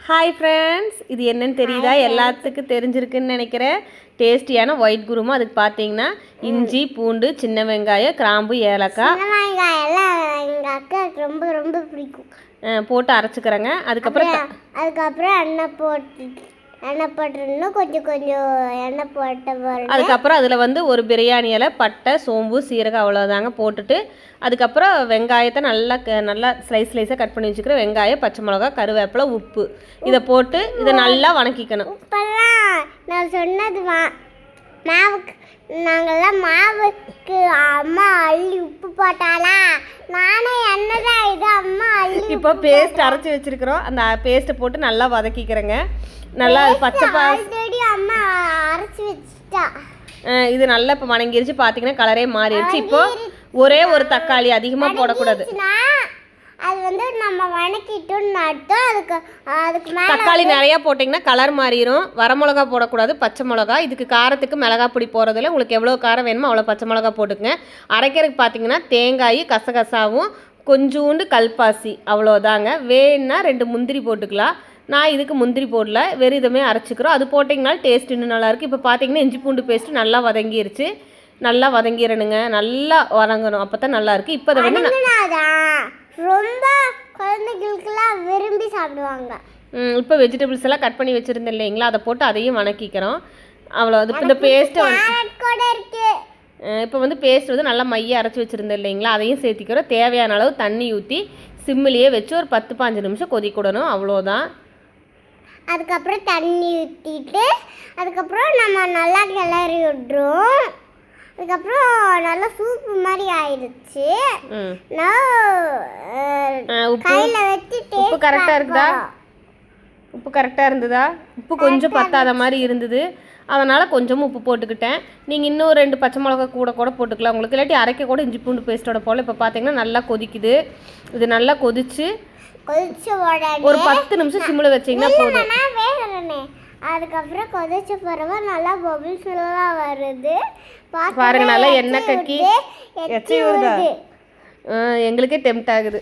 Hi friends, இது என்னன்னு தெரியுதா? எல்லாத்துக்கும் தெரிஞ்சிருக்குன்னு நினைக்கிறேன். டேஸ்டியான ஒயிட் குருமா. அதுக்கு பார்த்தீங்கன்னா இஞ்சி, பூண்டு, சின்ன வெங்காயம், கிராம்பு, ஏலக்காய் எங்கள் அக்காவுக்கு ரொம்ப ரொம்ப பிடிக்கும். போட்டு அரைச்சிக்கிறேங்க. அதுக்கப்புறம் எண்ணெய் போட்டுருந்தோம், கொஞ்சம் கொஞ்சம் எண்ணெய் போட்ட பிறகு அதுக்கப்புறம் அதில் ஒரு பிரியாணி இலை, பட்டை, சோம்பு, சீரகம் அவ்வளோதாங்க போட்டுட்டு அதுக்கப்புறம் வெங்காயத்தை நல்லா ஸ்லைஸாக கட் பண்ணி வச்சுக்கிற வெங்காயம், பச்சை மிளகா, கருவேப்பிலை, உப்பு இதை போட்டு இதை நல்லா வணக்கிக்கணும். உப்பெல்லாம் நான் சொன்னது மாவுக்கு, நாங்கள்லாம் மாவுக்கு அம்மா அள்ளி உப்பு போட்டாலா, நானே என்னதான் இது அம்மா அள்ளி. இப்போ பேஸ்ட் அரைச்சி வச்சுருக்கிறோம், அந்த பேஸ்ட்டை போட்டு நல்லா வதக்கிக்கிறேங்க. நல்லா பச்சை ஆல்ரெடி அம்மா அரைச்சி வச்சுட்டா. இது நல்லா இப்போ வணங்கிருச்சு. பார்த்தீங்கன்னா கலரே மாறிடுச்சு. இப்போ ஒரே ஒரு தக்காளி, அதிகமாக போடக்கூடாது. அது நம்ம வணக்கிட்டோம் நட்டோம். அதுக்கு தக்காளி நிறையா போட்டிங்கன்னா கலர் மாறிடும். வரமிளகா போடக்கூடாது, பச்சை மிளகா. இதுக்கு காரத்துக்கு மிளகா பொடி போகிறதில்ல. உங்களுக்கு எவ்வளோ காரம் வேணுமோ அவ்வளோ பச்சை மிளகா போட்டுக்குங்க. அரைக்கிறதுக்கு பார்த்தீங்கன்னா தேங்காய், கசகசாவும், கொஞ்சோண்டு கல்பாசி, அவ்வளோதாங்க. வேணுன்னா 2 முந்திரி போட்டுக்கலாம். நான் இதுக்கு முந்திரி போடல, வெறும் இதுமே அரைச்சிக்கிறோம். அது போட்டிங்கனால டேஸ்ட் இன்னும் நல்லாயிருக்கு. இப்போ பார்த்தீங்கன்னா இஞ்சி பூண்டு பேஸ்ட்டு நல்லா வதங்கிருச்சு. நல்லா வதங்கிடணுங்க, நல்லா வதங்கணும், அப்போ தான் நல்லாயிருக்கு. இப்போ அதை ரொம்ப குழந்தைகளுக்கெல்லாம் விரும்பி சாப்பிடுவாங்க. இப்போ வெஜிடபிள்ஸ் எல்லாம் கட் பண்ணி வச்சுருந்தேன் இல்லைங்களா, அதை போட்டு அதையும் வணக்கிக்கிறோம். அவ்வளோ. அது இந்த பேஸ்ட்டு இப்போ பேஸ்ட் நல்லா மைய அரைச்சி வச்சுருந்தேன் இல்லைங்களா, அதையும் சேர்த்திக்கிறோம். தேவையான அளவு தண்ணி ஊற்றி சிம்மிலேயே வச்சு ஒரு 10-15 நிமிஷம் கொதிக்கணும். அவ்வளோதான். அதுக்கப்புறம் தண்ணி ஊற்றிட்டு அதுக்கப்புறம் நம்ம நல்லா கிளறி விட்றோம். அதுக்கப்புறம் நல்லா சூப்பு மாதிரி ஆயிடுச்சு. கையில் வச்சு உப்பு கரெக்டாக இருக்குதா? உப்பு கரெக்டாக இருந்ததா? உப்பு கொஞ்சம் பத்தாத மாதிரி இருந்தது, அதனால் கொஞ்சமும் உப்பு போட்டுக்கிட்டேன். நீங்கள் இன்னும் 2 பச்சை மிளகா கூட போட்டுக்கலாம் உங்களுக்கு. இல்லாட்டி அரைக்க கூட இஞ்சி பூண்டு பேஸ்ட்டோட போல். இப்போ பார்த்தீங்கன்னா நல்லா கொதிக்குது. இது நல்லா கொதிச்சு ஒரு 10 நிமிஷம் சிம்மில் வச்சிங்கன்னா போதும். அதுக்கப்புறம் கொதிச்ச பிறகு நல்லா பபிள்ஸ் எல்லாம் வருது பாருங்க. நல்லா எண்ணெய் கக்கி எச்சி வருது. எங்களுக்கே டெம்ட் ஆகுது.